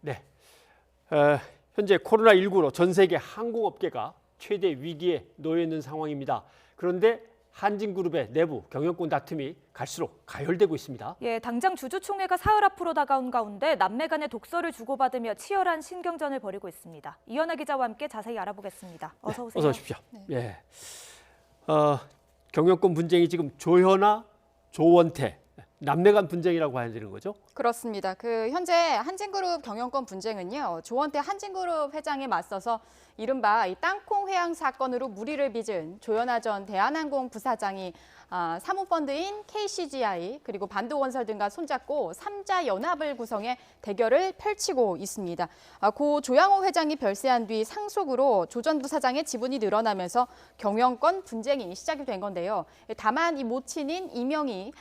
네, 현재 코로나19로 전 세계 항공업계가 최대 위기에 놓여 있는 상황입니다. 그런데 한진그룹의 내부 경영권 다툼이 갈수록 가열되고 있습니다. 예, 당장 주주총회가 사흘 앞으로 다가온 가운데 남매 간의 독서를 주고받으며 치열한 신경전을 벌이고 있습니다. 이현아 기자와 함께 자세히 알아보겠습니다. 어서 오세요. 어서 오십시오. 네. 경영권 분쟁이 지금 조현아, 조원태 남매 간 분쟁이라고 해야 되는 거죠? 그렇습니다. 현재 한진그룹 경영권 분쟁은요, 조원태 한진그룹 회장에 맞서서 이른바 이 땅콩 회항 사건으로 물의를 빚은 조현아 전 대한항공 부사장이 사모펀드인 KCGI 그리고 반도건설 등과 손잡고 3자 연합을 구성해 대결을 펼치고 있습니다. 고 조양호 회장이 별세한 뒤 상속으로 조 전 부사장의 지분이 늘어나면서 경영권 분쟁이 시작이 된 건데요. 다만 이 모친인 이명희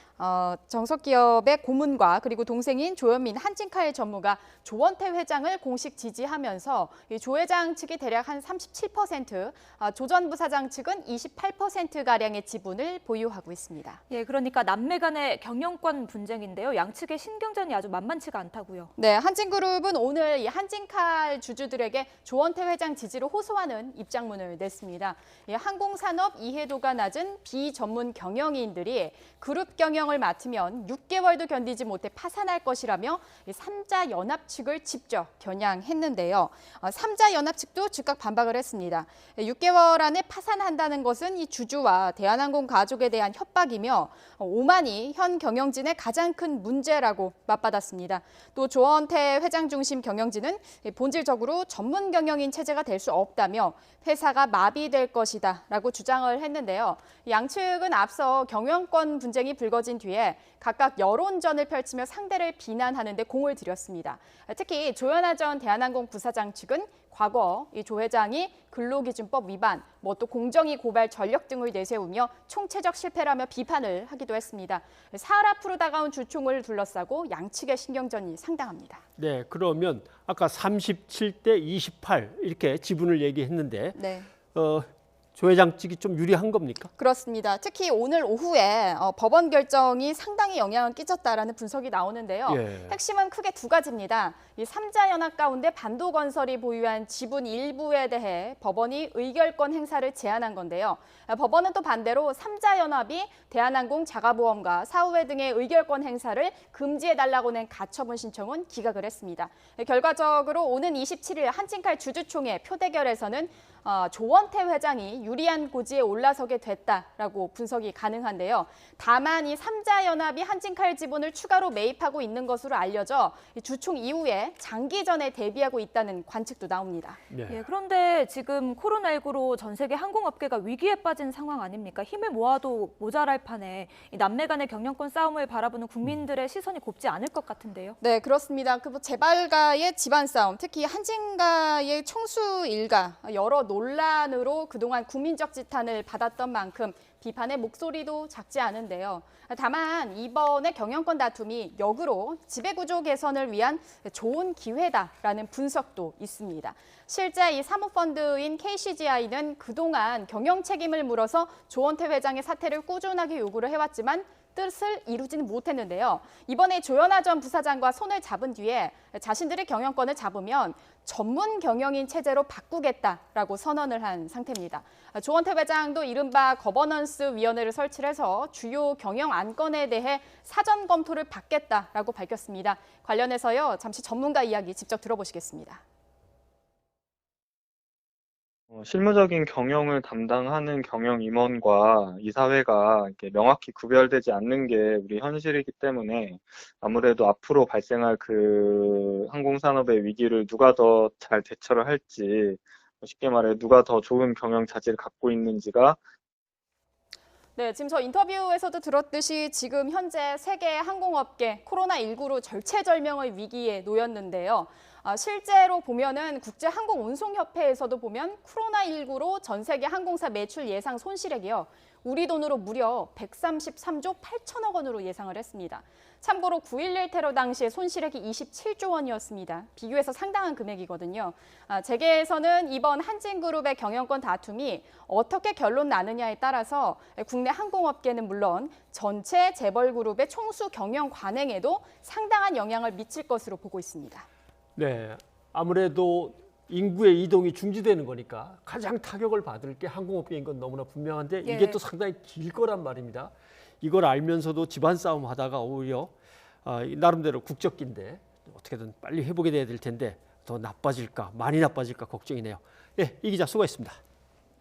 정석기업의 고문과 그리고 동생인 조현민 한진칼 전무가 조원태 회장을 공식 지지하면서 조 회장 측이 대략 한 37%, 조 전 부사장 측은 28%가량의 지분을 보유하고 있습니다. 예, 그러니까 남매 간의 경영권 분쟁인데요. 양측의 신경전이 아주 만만치가 않다고요. 네, 한진그룹은 오늘 이 한진칼 주주들에게 조원태 회장 지지를 호소하는 입장문을 냈습니다. 항공산업 이해도가 낮은 비전문 경영인들이 그룹 경영을 맡으면 6개월도 견디지 못해 파산할 것이라며 3자 연합 측을 직접 겨냥했는데요. 3자 연합 측도 즉각 반박을 했습니다. 6개월 안에 파산한다는 것은 이 주주와 대한항공 가족에 대한 협박이며 오만이 현 경영진의 가장 큰 문제라고 맞받았습니다. 또 조원태 회장 중심 경영진은 본질적으로 전문 경영인 체제가 될 수 없다며 회사가 마비될 것이다라고 주장을 했는데요. 양측은 앞서 경영권 분쟁이 불거진 뒤에 각각 여론전을 펼치며 상대를 비난하는 데 공을 들였습니다. 특히 조현아 전 대한항공 부사장 측은 과거 이 조 회장이 근로기준법 위반, 또 공정위 고발 전력 등을 내세우며 총체적 실패라며 비판을 하기도 했습니다. 사흘 앞으로 다가온 주총을 둘러싸고 양측의 신경전이 상당합니다. 네, 그러면 아까 37대 28 이렇게 지분을 얘기했는데 네. 조 회장 측이 좀 유리한 겁니까? 그렇습니다. 특히 오늘 오후에 법원 결정이 상당히 영향을 끼쳤다라는 분석이 나오는데요. 예. 핵심은 크게 두 가지입니다. 이 3자 연합 가운데 반도건설이 보유한 지분 일부에 대해 법원이 의결권 행사를 제한한 건데요. 법원은 또 반대로 3자 연합이 대한항공 자가보험과 사후회 등의 의결권 행사를 금지해달라고 낸 가처분 신청은 기각을 했습니다. 결과적으로 오는 27일 한진칼 주주총회 표대결에서는 조원태 회장이 유리한 고지에 올라서게 됐다라고 분석이 가능한데요. 다만 이 3자 연합이 한진칼 지분을 추가로 매입하고 있는 것으로 알려져 주총 이후에 장기전에 대비하고 있다는 관측도 나옵니다. 네. 예, 그런데 지금 코로나19로 전 세계 항공업계가 위기에 빠진 상황 아닙니까? 힘을 모아도 모자랄 판에 이 남매 간의 경영권 싸움을 바라보는 국민들의 시선이 곱지 않을 것 같은데요. 네, 그렇습니다. 재벌가의 집안 싸움, 특히 한진가의 총수 일가 여러 논란으로 그동안 국민적 지탄을 받았던 만큼 비판의 목소리도 작지 않은데요. 다만 이번에 경영권 다툼이 역으로 지배구조 개선을 위한 좋은 기회다라는 분석도 있습니다. 실제 이 사모펀드인 KCGI는 그동안 경영 책임을 물어서 조원태 회장의 사퇴를 꾸준하게 요구를 해왔지만 뜻을 이루지는 못했는데요. 이번에 조현아 전 부사장과 손을 잡은 뒤에 자신들의 경영권을 잡으면 전문 경영인 체제로 바꾸겠다라고 선언을 한 상태입니다. 조원태 회장도 이른바 거버넌스 위원회를 설치해서 주요 경영 안건에 대해 사전 검토를 받겠다라고 밝혔습니다. 관련해서요, 잠시 전문가 이야기 직접 들어보시겠습니다. 실무적인 경영을 담당하는 경영 임원과 이사회가 이렇게 명확히 구별되지 않는 게 우리 현실이기 때문에 아무래도 앞으로 발생할 그 항공산업의 위기를 누가 더 잘 대처를 할지, 쉽게 말해 누가 더 좋은 경영 자질을 갖고 있는지가. 네, 지금 저 인터뷰에서도 들었듯이 지금 현재 세계 항공업계 코로나19로 절체절명의 위기에 놓였는데요. 실제로 보면은 국제항공운송협회에서도 보면 코로나19로 전 세계 항공사 매출 예상 손실액이요. 우리 돈으로 무려 133조 8천억 원으로 예상을 했습니다. 참고로 9.11 테러 당시의 손실액이 27조 원이었습니다. 비교해서 상당한 금액이거든요. 재계에서는 이번 한진그룹의 경영권 다툼이 어떻게 결론 나느냐에 따라서 국내 항공업계는 물론 전체 재벌그룹의 총수 경영 관행에도 상당한 영향을 미칠 것으로 보고 있습니다. 네, 아무래도 인구의 이동이 중지되는 거니까 가장 타격을 받을 게 항공업계인 건 너무나 분명한데 이게 예. 또 상당히 길 거란 말입니다. 이걸 알면서도 집안 싸움 하다가 오히려 나름대로 국적기인데 어떻게든 빨리 회복이 돼야 될 텐데 더 나빠질까, 많이 나빠질까 걱정이네요. 네, 이 기자 수고했습니다.